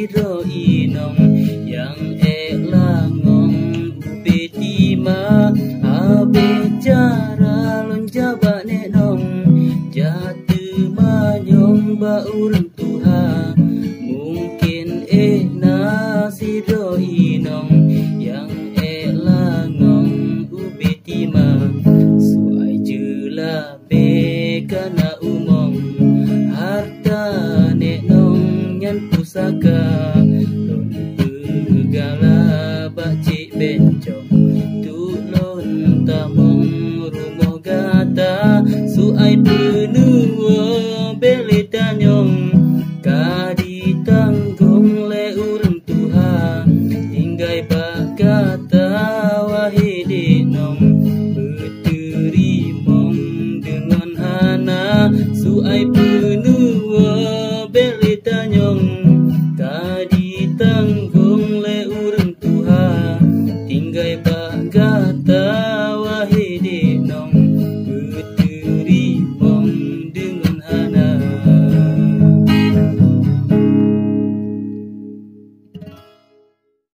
siro inong yang elangong upetima abe cara lonjaba nenong jatuh manyong ba urang Tuhan mungkin na siro inong yang elangong upetima suai jela be kana umong harta nenong nyan pusaka lon pegala bacik bencong tulon tamong rumoh gata suai penua bele tanyong kadi tanggung le urang Tuhan hinggai bakata wahai denong